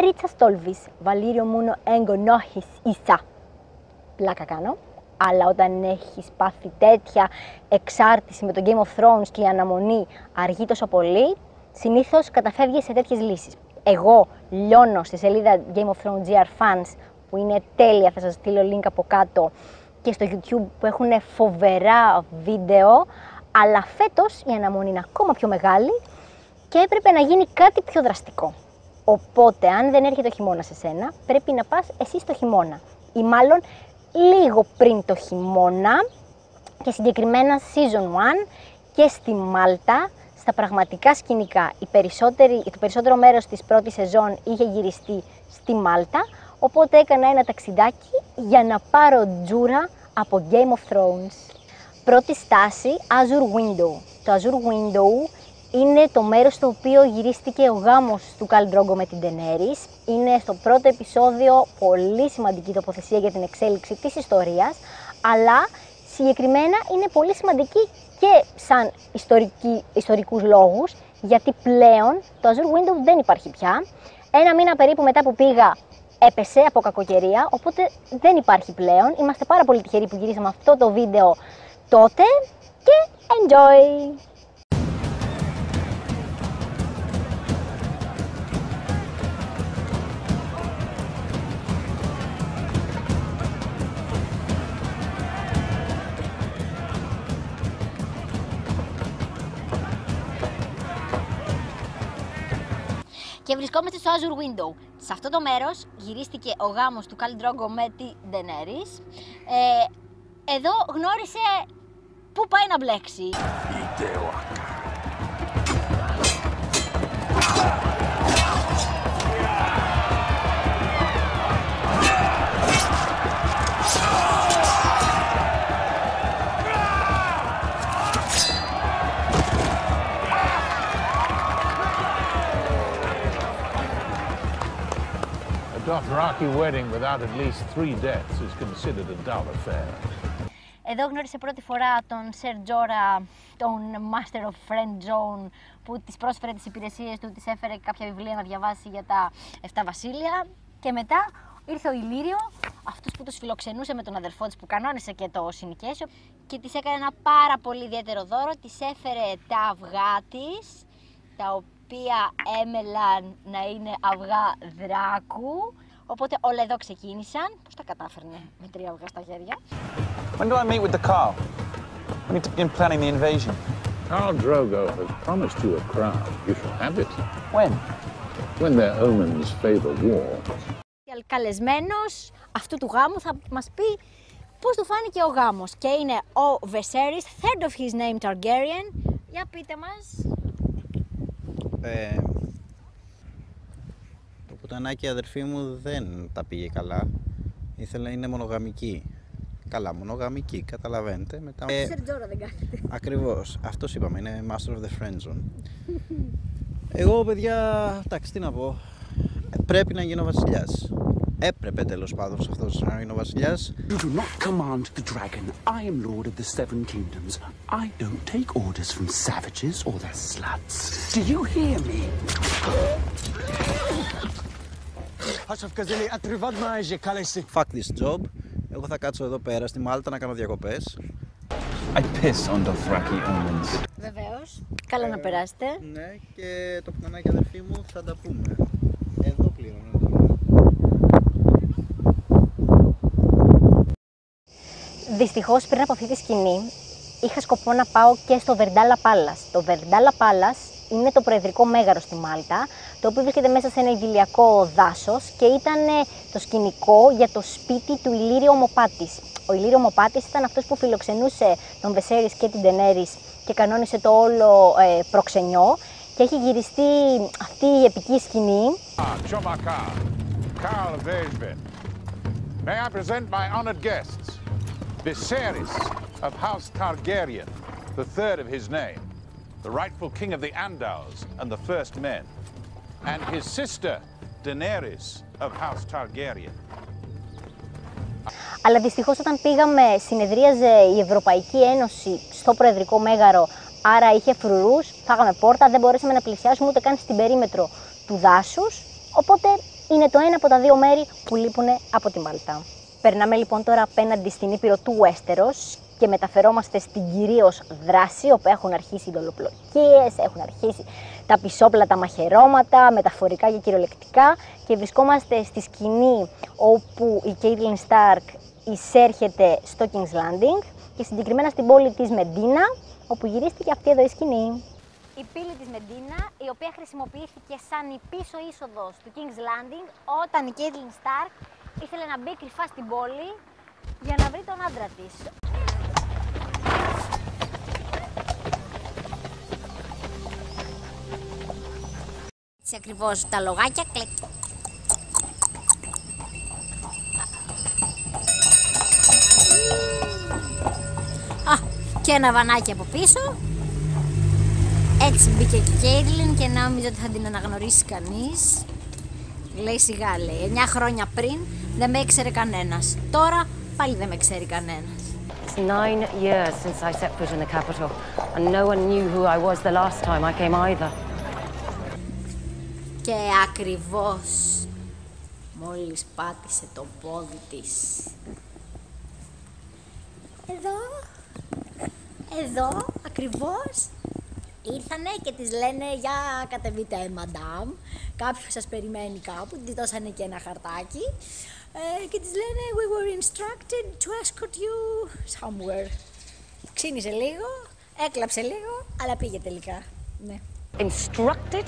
Ρίτσα Στόλβης, Βαλήριο Μούνο Εγκονόχης Ίσα. Πλάκα κάνω. Αλλά όταν έχεις πάθει τέτοια εξάρτηση με το Game of Thrones και η αναμονή αργεί τόσο πολύ, συνήθως καταφεύγεις σε τέτοιες λύσεις. Εγώ λιώνω στη σελίδα Game of Thrones GR Fans, που είναι τέλεια, θα σας στείλω link από κάτω, και στο YouTube που έχουν φοβερά βίντεο, αλλά φέτος η αναμονή είναι ακόμα πιο μεγάλη και έπρεπε να γίνει κάτι πιο δραστικό. Οπότε, αν δεν έρχεται ο χειμώνας σε σένα, πρέπει να πας εσύ στο χειμώνα. Ή μάλλον λίγο πριν το χειμώνα, και συγκεκριμένα Season 1 και στη Μάλτα, στα πραγματικά σκηνικά. Το περισσότερο μέρος της πρώτης σεζόν είχε γυριστεί στη Μάλτα, οπότε έκανα ένα ταξιδάκι για να πάρω τζούρα από Game of Thrones. Πρώτη στάση, Azure Window. Το Azure Window είναι το μέρος στο οποίο γυρίστηκε ο γάμος του Khal Drogo με την Daenerys. Είναι στο πρώτο επεισόδιο πολύ σημαντική τοποθεσία για την εξέλιξη της ιστορίας, αλλά συγκεκριμένα είναι πολύ σημαντική και σαν ιστορικούς λόγους, γιατί πλέον το Azure Window δεν υπάρχει πια. Ένα μήνα περίπου μετά που πήγα έπεσε από κακοκαιρία, οπότε δεν υπάρχει πλέον. Είμαστε πάρα πολύ τυχεροί που γυρίσαμε αυτό το βίντεο τότε και enjoy! Και βρισκόμαστε στο Azure Window. Σε αυτό το μέρος γυρίστηκε ο γάμος του Khal Drogo με τη Daenerys. Εδώ γνώρισε πού πάει να μπλέξει. A Dothraki wedding without at least 3 deaths is considered a dull affair. Εδώ γνώρισε πρώτη φορά τον Ser Jorah, τον Master of Friend Zone, που της πρόσφερε τις υπηρεσίες του, της έφερε κάποια βιβλία να διαβάσει για τα 7 βασίλεια. Και μετά ήρθε ο Ηλύριο, αυτός που τους φιλοξενούσε με τον αδερφό της, που κανόνισε και το συνοικέσιο, και της έκανε ένα πάρα πολύ ιδιαίτερο δώρο. Της έφερε τα αυγά της, τα οποία έμελαν να είναι αυγά δράκου. Οπότε όλα εδώ ξεκίνησαν. Πώς τα κατάφερνε με 3 αυγά στα χέρια. When do I meet with the Khal? We need to begin planning the invasion. Khal Drogo has promised you a crown. You shall have it. When? When their omens favor war. Καλεσμένος αυτού του γάμου θα μας πει πώς του φάνηκε ο γάμος. Και είναι ο Viserys, third of his name Targaryen. Για πείτε μας. Το πουτανάκι αδερφή μου δεν τα πήγε καλά. Ήθελε να είναι μονογαμική. Καλά, μονογαμική, καταλαβαίνετε. Μετά... Σερτζόρα δεν κάνετε. Ακριβώς, αυτός είπαμε, είναι Master of the Friend Zone. Εγώ, παιδιά, εντάξει, τι να πω. Πρέπει να γίνω βασιλιάς. Έπρεπε τέλος πάντων σε αυτός να γίνω βασιλιάς. You do not command the dragon. I am lord of the 7 kingdoms. I don't take orders from savages or their sluts. Do you hear me? Fuck this job. Εγώ θα κάτσω εδώ πέρα στη Μάλτα να κάνω διακοπές. I piss on Dothraki omens. Βεβαίως. Καλά να περάσετε. Ναι, και το πουτανάκι αδερφή μου θα τα πούμε. Εδώ πληρώνω. Δυστυχώς πριν από αυτή τη σκηνή είχα σκοπό να πάω και στο Βερντάλα Πάλας. Το Βερντάλα Πάλας είναι το προεδρικό μέγαρο στη Μάλτα, το οποίο βρίσκεται μέσα σε ένα ιδηλιακό δάσος και ήταν το σκηνικό για το σπίτι του Ηλύριου Ομοπάτης. Ο Ηλύριο Ομοπάτης ήταν αυτός που φιλοξενούσε τον Viserys και την Daenerys και κανόνισε το όλο προξενιό, και έχει γυριστεί αυτή η επική σκηνή. May I present my honored guests, Viserys of House Targaryen, the third of his name, the rightful king of the Andals and the first men, and his sister Daenerys of House Targaryen. Αλλά δυστυχώς όταν πήγαμε συνεδρίαζε η Ευρωπαϊκή Ένωση στο Προεδρικό Μέγαρο, άρα είχε φρουρούς, φάγαμε πόρτα, δεν μπορέσαμε να πλησιάσουμε ούτε καν στην περίμετρο του δάσους, οπότε είναι το ένα από τα δύο μέρη που λείπουν από τη Μάλτα. Περνάμε λοιπόν τώρα απέναντι στην ήπειρο του Westeros και μεταφερόμαστε στην κυρίως δράση, όπου έχουν αρχίσει οι δολοπλοκίες, έχουν αρχίσει τα πισόπλατα μαχαιρώματα, μεταφορικά και κυριολεκτικά, και βρισκόμαστε στη σκηνή όπου η Catelyn Stark εισέρχεται στο King's Landing και συγκεκριμένα στην πόλη της Μεντίνα, όπου γυρίστηκε αυτή εδώ η σκηνή. Η πύλη της Μεντίνα, η οποία χρησιμοποιήθηκε σαν η πίσω είσοδος του King's Landing όταν η Catelyn Stark ήθελε να μπει κρυφά στην πόλη για να βρει τον άντρα της. Έτσι ακριβώς τα λογάκια κλικ. Και ένα βανάκι από πίσω. Έτσι μπήκε και η Catelyn και νόμιζε ότι θα την αναγνωρίσει κανείς. Λέει σιγά, λέει, 9 χρόνια πριν δεν με ήξερε κανένας. Τώρα πάλι δεν με ξέρει κανένας. It's 9 years since I set foot in the capital, and no one knew who I was the last time I came either. Και ακριβώς μόλις πάτησε το πόδι της. Εδώ ακριβώς ήρθανε και της λένε για κατεβείτε μαντάμ, κάποιος σας περιμένει κάπου, της δώσανε και ένα χαρτάκι και της λένε we were instructed to escort you somewhere. Ξύνησε λίγο, έκλαψε λίγο, αλλά πήγε τελικά. Ναι. Instructed?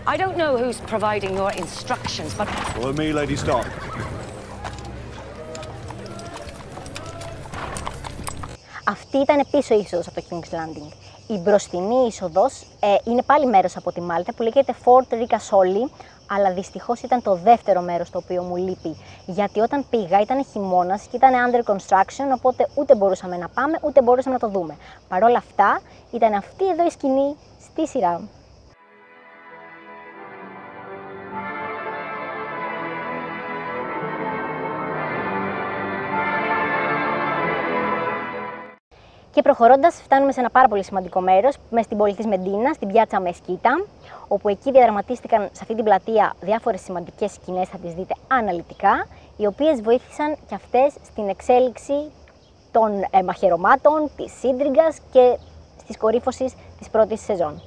I don't know who's providing your instructions, but... Follow me, Lady Stark. Αυτή ήταν πίσω είσοδος από το King's Landing. Η μπροστινή είσοδος είναι πάλι μέρος από τη Μάλτα που λέγεται Fort Ricasoli, αλλά δυστυχώς ήταν το δεύτερο μέρος το οποίο μου λείπει. Γιατί όταν πήγα ήταν χειμώνας και ήταν under construction, οπότε ούτε μπορούσαμε να πάμε ούτε μπορούσαμε να το δούμε. Παρ' όλα αυτά ήταν αυτή εδώ η σκηνή στη σειρά. Και προχωρώντας, φτάνουμε σε ένα πάρα πολύ σημαντικό μέρος, μες στην πόλη της Μεντίνα, στην πιάτσα Μεσκίτα, όπου εκεί διαδραματίστηκαν σε αυτή την πλατεία διάφορες σημαντικές σκηνές, θα τις δείτε αναλυτικά, οι οποίες βοήθησαν και αυτές στην εξέλιξη των μαχαιρωμάτων, της σύντριγκας και στις κορύφωσης της πρώτης σεζόν.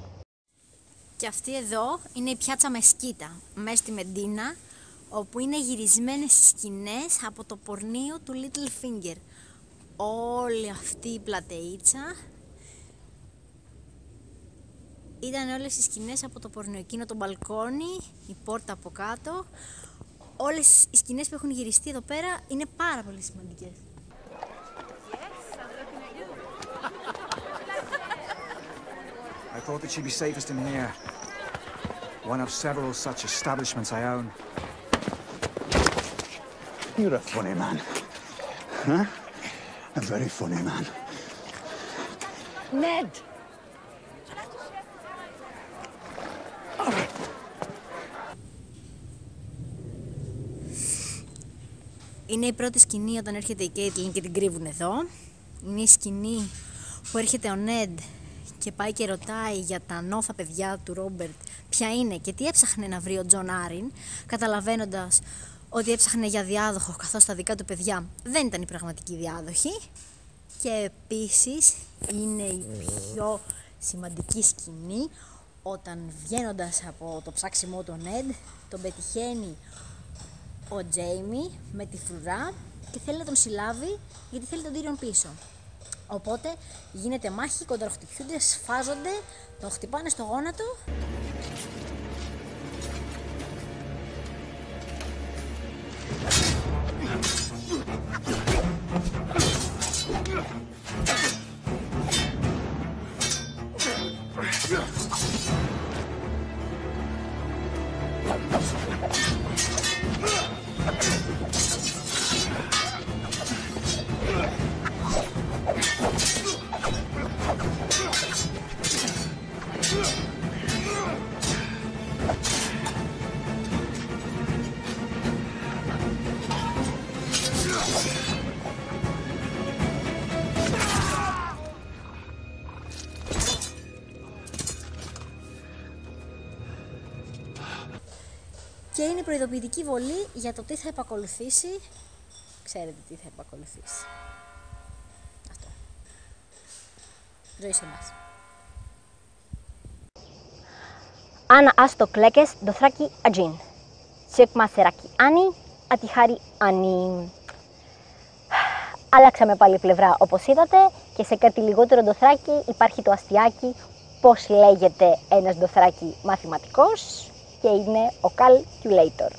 Και αυτή εδώ είναι η πιάτσα Μεσκίτα, μέσα στη Μεντίνα, όπου είναι γυρισμένες σκηνές από το πορνείο του Littlefinger. Όλη αυτή η πλατεΐτσα ήταν όλες οι σκηνές από το πορνείο. Εκείνο το μπαλκόνι, η πόρτα από κάτω, όλες οι σκηνές που έχουν γυριστεί εδώ πέρα είναι πάρα πολύ σημαντικές. I thought that she'd be safest in here. One of several such establishments I own. You're a funny man. Huh? A very funny man. Ned! Είναι η πρώτη σκηνή όταν έρχεται η Catelyn και την κρύβουν εδώ. Είναι η σκηνή που έρχεται ο Ned και πάει και ρωτάει για τα νόθα παιδιά του Ρόμπερτ ποια είναι και τι έψαχνε να βρει ο Τζον Άρριν, καταλαβαίνοντας ότι έψαχνε για διάδοχο, καθώς τα δικά του παιδιά δεν ήταν η πραγματική διάδοχη. Και επίσης είναι η πιο σημαντική σκηνή όταν, βγαίνοντας από το ψάξιμό του Ned, τον πετυχαίνει ο Τζέιμι με τη φρουρά και θέλει να τον συλλάβει γιατί θέλει τον Tyrion πίσω. Οπότε γίνεται μάχη, κοντροχτυπιούνται, σφάζονται, τον χτυπάνε στο γόνατο. Και είναι προειδοποιητική βολή για το τι θα επακολουθήσει. Ξέρετε τι θα επακολουθήσει. Αυτό. Ζωή σε εμάς. Άννα άστο κλέκες, ντοθράκι ατζίν. Τσεκ μασεράκι άνι, ατιχάρι άνι. Αλλάξαμε πάλι πλευρά όπως είδατε και σε κάτι λιγότερο ντοθράκι υπάρχει το αστιάκι πώς λέγεται ένας ντοθράκι μαθηματικός και είναι ο Calculator.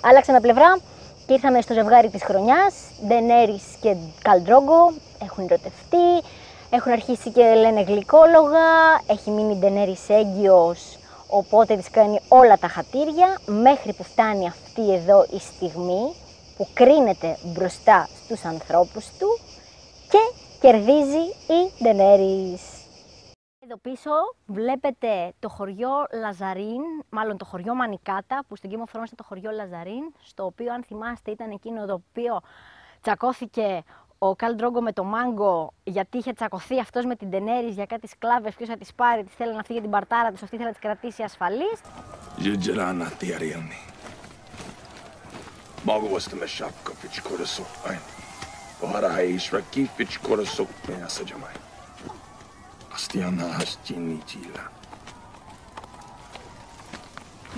Άλλαξαμε πλευρά και ήρθαμε στο ζευγάρι της χρονιάς. Ντενέρις και Khal Drogo έχουν ερωτευτεί, έχουν αρχίσει και λένε γλυκόλογα, έχει μείνει Ντενέρις έγκυος, οπότε της κάνει όλα τα χατήρια μέχρι που φτάνει αυτή εδώ η στιγμή που κρίνεται μπροστά στους ανθρώπους του και κερδίζει η Ντενέρις. Εδώ πίσω βλέπετε το χωριό Λαζαρίν, μάλλον το χωριό Μανικάτα, που στο Game of Thrones είναι το χωριό Λαζαρίν, στο οποίο αν θυμάστε ήταν εκείνο το οποίο τσακώθηκε ο Khal Drogo με το Μάγκο, γιατί είχε τσακωθεί αυτός με την Ντενέρις για κάτι σκλάβες, ποιος θα τις πάρει, τις θέλει να φύγει την παρτάρα τους, αυτή θέλει να τις κρατήσει ασφαλείς.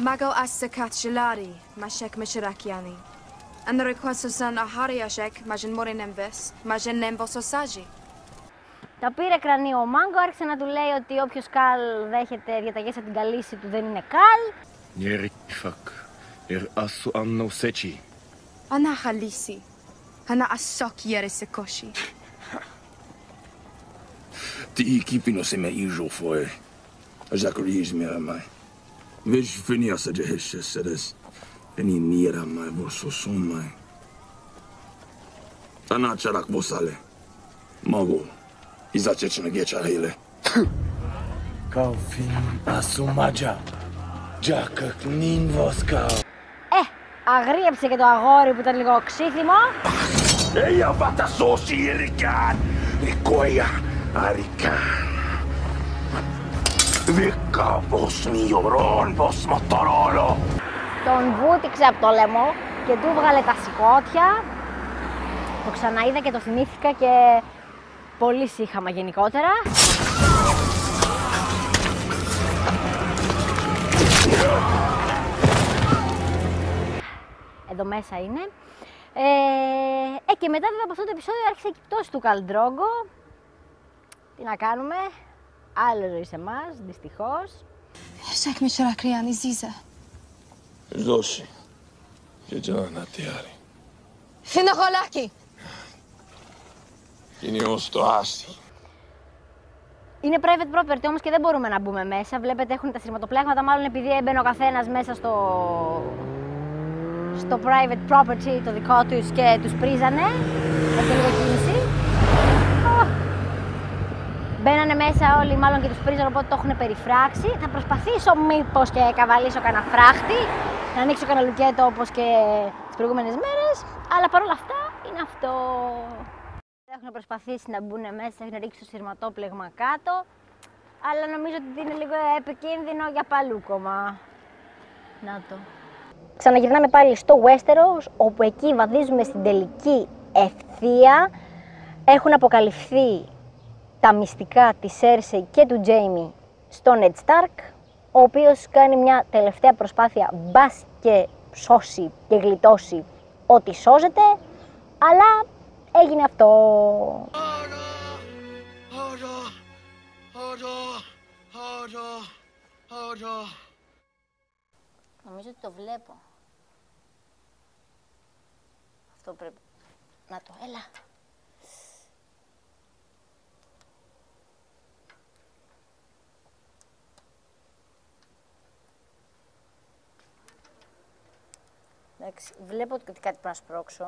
Mago Asakat Jalari, Mashek Mishirakiani. And the request of San Ahariashek, Majin Morinembis, Majin Nembososaji. Τα πήρε κρανίο ο Μάγκο, άρχισε να του λέει ότι όποιος Καλ δέχεται διαταγές από την καλύση του δεν είναι Καλ. Ana Halisi, Ana Asok Yeresekoshi. Τι κύπινο σε με ίζο φοέ. Ζακρίζ με αμάι. Βες φινία σε τζεχέσες σερες. Φινί νίρα μάι βοσο σόμάι. Ανά τσαρακ βοσάλε. Μάγο. Ιζα τσέτσινα γκέτσαρ χίλε. Καουφιν ασουμάτζα. Τζάκακ νίν βοσκάου. Αγρίεψε και το αγόρι που ήταν λίγο ξύθιμο. Εια βάτα σώσι ελικάν. Ρικόια. Αρικάν. Βίκα πως μιωρών πως μοτορόλο. Τον βούτυξε από το λαιμό και του βγάλε τα σηκώτια. Το ξαναείδα και το θυμήθηκα και πολύ σύγχαμα γενικότερα. Εδώ μέσα είναι. Και μετά βέβαια από αυτό το επεισόδιο άρχισε η πτώση του Khal Drogo. Τι να κάνουμε, άλλο ζωή σε εμάς, δυστυχώς. Shek Mishirakiani Ziza. Δώση. Και τζάνα τιάρι. Φινοχολάκι. Είναι ως το άστι. Είναι private property όμως και δεν μπορούμε να μπούμε μέσα. Βλέπετε έχουν τα σειρματοπλέγματα, μάλλον επειδή έμπαινε ο καθένας μέσα στο private property το δικό τους και τους πρίζανε. Έχει λίγο κίνηση. Μπαίνανε μέσα όλοι, μάλλον και τους πρίζανε, οπότε το έχουν περιφράξει. Θα προσπαθήσω μήπως και καβαλήσω κανένα φράχτη, να ανοίξω κανένα λουκέτο όπως και τις προηγούμενες μέρες, αλλά παρόλα αυτά είναι αυτό. Έχουν προσπαθήσει να μπουν μέσα, έχουν ρίξει το σειρματόπλεγμα κάτω, αλλά νομίζω ότι είναι λίγο επικίνδυνο για παλούκομα. Να το. Ξαναγυρνάμε πάλι στο Westeros, όπου εκεί βαδίζουμε στην τελική ευθεία. Έχουν αποκαλυφθεί τα μυστικά της Cersei και του Jaime στον Ned Stark, ο οποίος κάνει μια τελευταία προσπάθεια μπας και σώσει και γλιτώσει ό,τι σώζεται, αλλά έγινε αυτό. Νομίζω ότι το βλέπω. Αυτό πρέπει. Να το, έλα. Εντάξει, βλέπω ότι κάτι πρέπει να σπρώξω.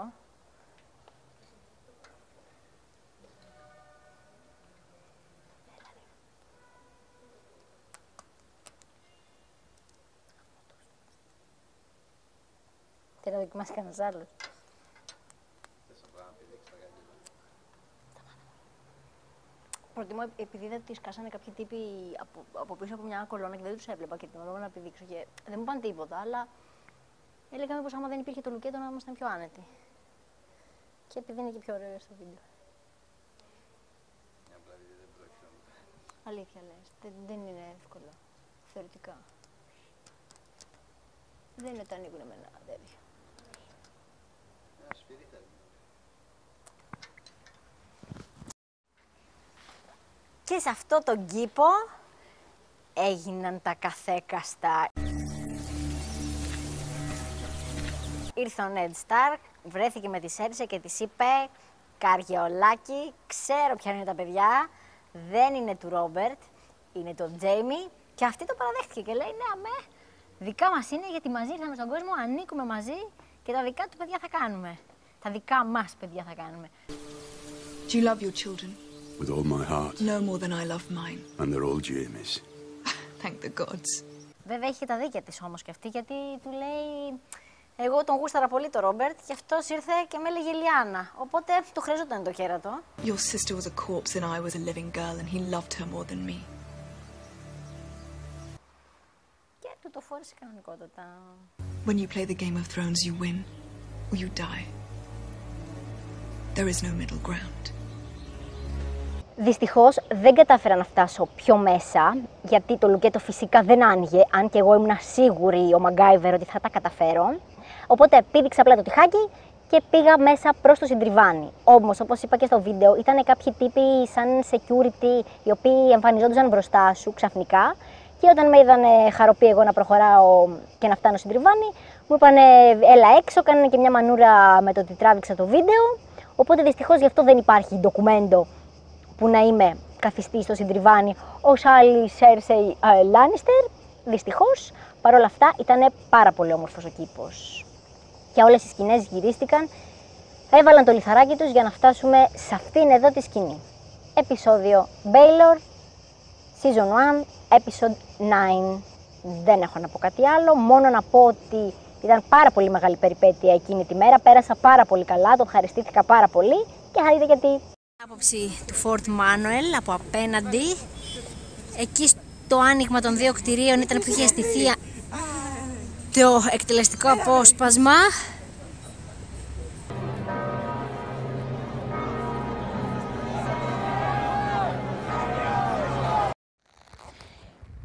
Θέλω να δοκιμάσει κανένας άλλος. Προτιμώ, επειδή δεν τις κάσανε κάποιοι τύποι από πίσω από μια κολόνα και δεν τους έβλεπα και την να πηδήξω και δεν μου πάνε τίποτα, αλλά Έλεγα μήπως άμα δεν υπήρχε το λουκέτο να ήμασταν πιο άνετοι. Και επειδή είναι και πιο ωραίο στο βίντεο. Αλήθεια λες, δεν είναι εύκολο, θεωρητικά. Δεν είναι το ανοίγουνε με ένα τέτοιο. Και σε αυτό τον κήπο έγιναν τα καθέκαστα. Ήρθε ο Ned Stark, βρέθηκε με τη Cersei και της είπε «Καριολάκι, ξέρω ποια είναι τα παιδιά, δεν είναι του Ρόμπερτ, είναι το Τζέιμι». Και αυτή το παραδέχτηκε και λέει «Ναι, αμέ, δικά μας είναι γιατί μαζί ήρθαμε στον κόσμο, ανήκουμε μαζί και τα δικά του παιδιά θα κάνουμε. Τα δικά μας παιδιά θα κάνουμε». Do you love your children? With all my heart. No more than I love mine. And they're all Jamie's. Thank the gods. Βέβαια είχε τα δίκαια της όμως και αυτή, γιατί του λέει «Εγώ τον γούσταρα πολύ το Ρόμπερτ και αυτός ήρθε και με έλεγε Λιάννα, οπότε του χρειαζόταν το κέρατο». Your sister was a corpse and I was a living girl and he loved her more than me. Και του το φόρεσε κανονικότατα. When you play the Game of Thrones, you win or you die. There is no middle ground. Δυστυχώς δεν κατάφερα να φτάσω πιο μέσα, γιατί το λουκέτο φυσικά δεν άνοιγε, αν και εγώ ήμουν σίγουρη ο Μαγκάιβερ ότι θα τα καταφέρω. Οπότε πήδηξα απλά το τυχάκι και πήγα μέσα προς το συντριβάνι. Όμως, όπως είπα και στο βίντεο, ήταν κάποιοι τύποι σαν security, οι οποίοι εμφανιζόντουσαν μπροστά σου ξαφνικά. Και όταν με είδανε χαροπή εγώ να προχωράω και να φτάνω στο συντριβάνι, μου είπανε έλα έξω, κάνανε και μια μανούρα με το ότι τράβηξα το βίντεο. Οπότε δυστυχώς γι' αυτό δεν υπάρχει ντοκουμέντο που να είμαι καθιστή στο συντριβάνι ως άλλη Cersei Lannister. Δυστυχώς, παρόλα αυτά ήταν πάρα πολύ όμορφος ο κήπος. Και όλες οι σκηνές γυρίστηκαν, έβαλαν το λιθαράκι τους για να φτάσουμε σε αυτήν εδώ τη σκηνή. Επεισόδιο Baelor, Season 1, Episode 9. Δεν έχω να πω κάτι άλλο, μόνο να πω ότι ήταν πάρα πολύ μεγάλη περιπέτεια εκείνη τη μέρα, πέρασα πάρα πολύ καλά, το ευχαριστήθηκα πάρα πολύ και θα δείτε γιατί. Άποψη του Fort Manuel από απέναντι. Εκεί στο άνοιγμα των δύο κτηρίων ήταν που είχε στηθεί το εκτελεστικό απόσπασμα.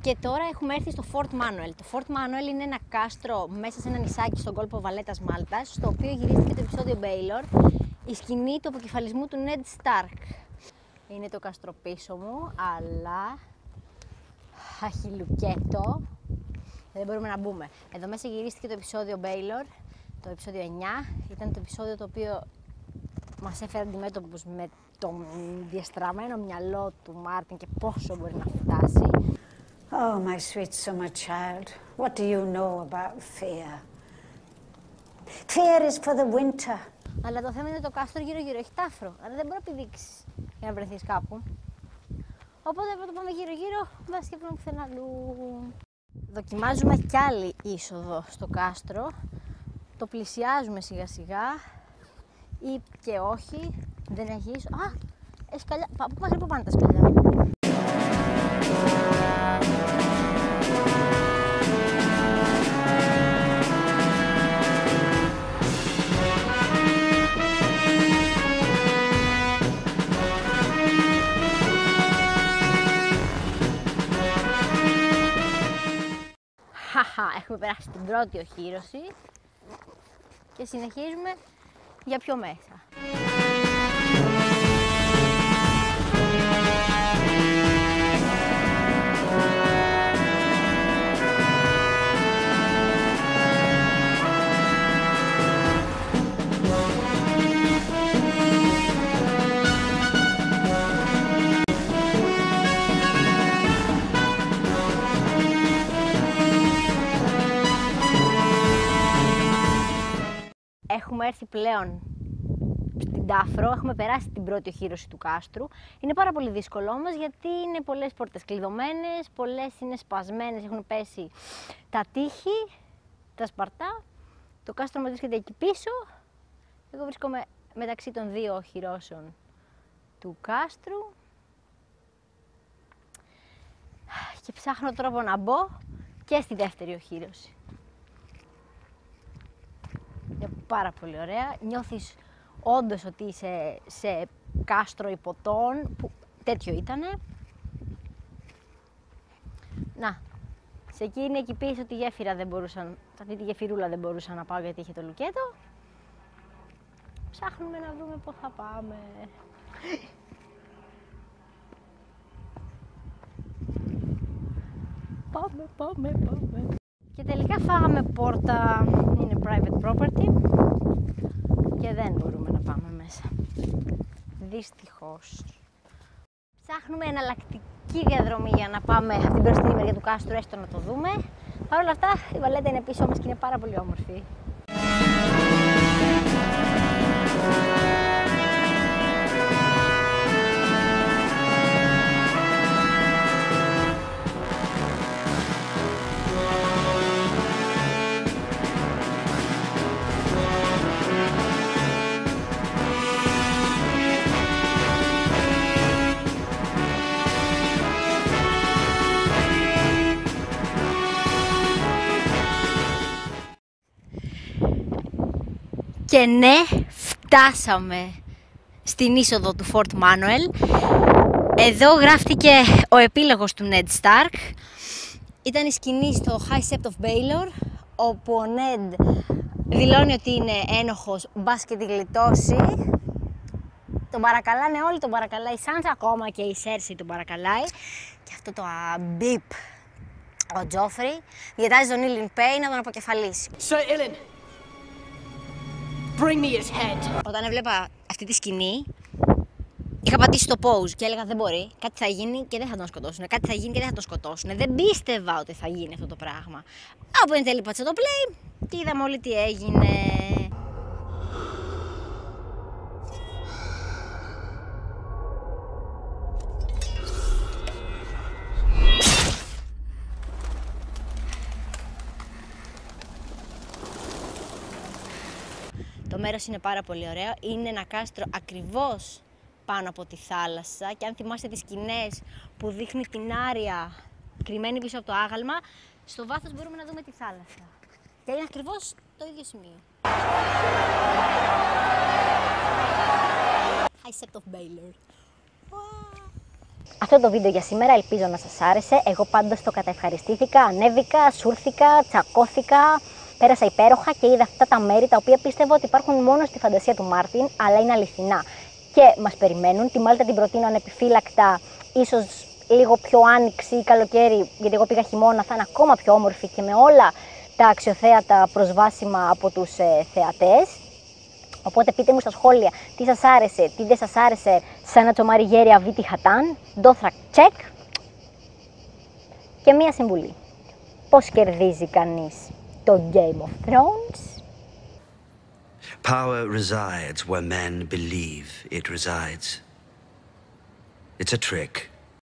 Και τώρα έχουμε έρθει στο Fort Manuel. Το Fort Manuel είναι ένα κάστρο μέσα σε ένα νησάκι στον κόλπο Βαλέτας Μάλτας, στο οποίο γυρίστηκε το επεισόδιο Baelor, η σκηνή του αποκεφαλισμού του Ned Stark. Είναι το κάστρο πίσω μου, αλλά έχει λουκέτο. Δεν μπορούμε να μπούμε. Εδώ μέσα γυρίστηκε το επεισόδιο Baelor, το επεισόδιο 9. Ήταν το επεισόδιο το οποίο μας έφερε αντιμέτωπους με το διαστραμμένο μυαλό του Μάρτιν και πόσο μπορεί να φτάσει. Oh, my sweet summer child, what do you know about fear? Fear is for the winter. Αλλά το θέμα είναι το κάστρο γύρω-γύρω έχει τάφρο, αλλά δεν μπορεί να πηδήξεις για να βρεθείς κάπου. Οπότε θα το πάμε γύρω-γύρω, βάσει και βρούμε πουθενά αλλού. Δοκιμάζουμε κι άλλη είσοδο στο κάστρο. Το πλησιάζουμε σιγά-σιγά ή και όχι, δεν έχει είσοδο. Α, έχει σκαλιά. Μέχρι πού πάνε τα σκαλιά. Έχουμε περάσει την πρώτη οχύρωση και συνεχίζουμε για πιο μέσα. Έχουμε έρθει πλέον στην Τάφρο, έχουμε περάσει την πρώτη οχύρωση του κάστρου. Είναι πάρα πολύ δύσκολο όμως γιατί είναι πολλές πόρτες κλειδωμένες, πολλές είναι σπασμένες, έχουν πέσει τα τείχη, τα σπαρτά. Το κάστρο μας βρίσκεται εκεί πίσω. Εγώ βρίσκομαι μεταξύ των δύο οχυρώσεων του κάστρου. Και ψάχνω τρόπο να μπω και στη δεύτερη οχύρωση. Είναι πάρα πολύ ωραία. Νιώθεις όντως ότι είσαι σε κάστρο υποτών, που τέτοιο ήτανε. Να, σε εκείνη εκεί πίσω τη γέφυρα δεν μπορούσαν, αυτή τη γεφυρούλα δεν μπορούσα να πάω γιατί είχε το λουκέτο. Ψάχνουμε να βρούμε πού θα πάμε. Πάμε. Και τελικά φάγαμε πόρτα, είναι private property και δεν μπορούμε να πάμε μέσα. Δυστυχώς. Ψάχνουμε εναλλακτική διαδρομή για να πάμε από την μπροστινή μεριά του κάστρου, έστω να το δούμε. Παρ' όλα αυτά, η Βαλέτα είναι πίσω μας και είναι πάρα πολύ όμορφη. Και ναι, φτάσαμε στην είσοδο του Fort Manuel. Εδώ γράφτηκε ο επίλογος του Ned Stark. Ήταν η σκηνή στο High Sept of Baelor, όπου ο Ned δηλώνει ότι είναι ένοχος, μπας και τη γλιτώσει. Τον παρακαλάνε όλοι, τον παρακαλάει η Sansa, ακόμα και η Cersei τον παρακαλάει. Και αυτό το μπιπ, ο Joffrey διατάζει τον Ilyn Payne να τον αποκεφαλίσει. Sir Ilyn, bring me his head. Όταν έβλεπα αυτή τη σκηνή, είχα πατήσει το pause και έλεγα δεν μπορεί, κάτι θα γίνει και δεν θα τον σκοτώσουν, κάτι θα γίνει και δεν θα τον σκοτώσουν. Δεν πίστευα ότι θα γίνει αυτό το πράγμα. Από εν τέλει πάτσα το play και είδαμε όλοι τι έγινε. Το μέρος είναι πάρα πολύ ωραίο, είναι ένα κάστρο ακριβώς πάνω από τη θάλασσα και αν θυμάστε τις σκηνές που δείχνει την Άρια κρυμμένη πίσω από το άγαλμα, στο βάθος μπορούμε να δούμε τη θάλασσα. Και είναι ακριβώς το ίδιο σημείο. High Sept of Baelor. Αυτό το βίντεο για σήμερα ελπίζω να σας άρεσε. Εγώ πάντως το καταευχαριστήθηκα, ανέβηκα, σούρθηκα, τσακώθηκα. Πέρασα υπέροχα και είδα αυτά τα μέρη τα οποία πίστευα ότι υπάρχουν μόνο στη φαντασία του Μάρτιν, αλλά είναι αληθινά. Και μας περιμένουν. Τη Μάλτα την προτείνω ανεπιφύλακτα, ίσως λίγο πιο άνοιξη ή καλοκαίρι, γιατί εγώ πήγα χειμώνα, θα είναι ακόμα πιο όμορφη και με όλα τα αξιοθέατα προσβάσιμα από τους θεατές. Οπότε πείτε μου στα σχόλια τι σας άρεσε, τι δεν σας άρεσε σαν να τσομάρει γέρια Βίτι Χατάν, Ντόθρακ τσεκ. Και μία συμβουλή. Πώς κερδίζει κανείς το Game of Thrones? Power resides where men believe it resides. It's a trick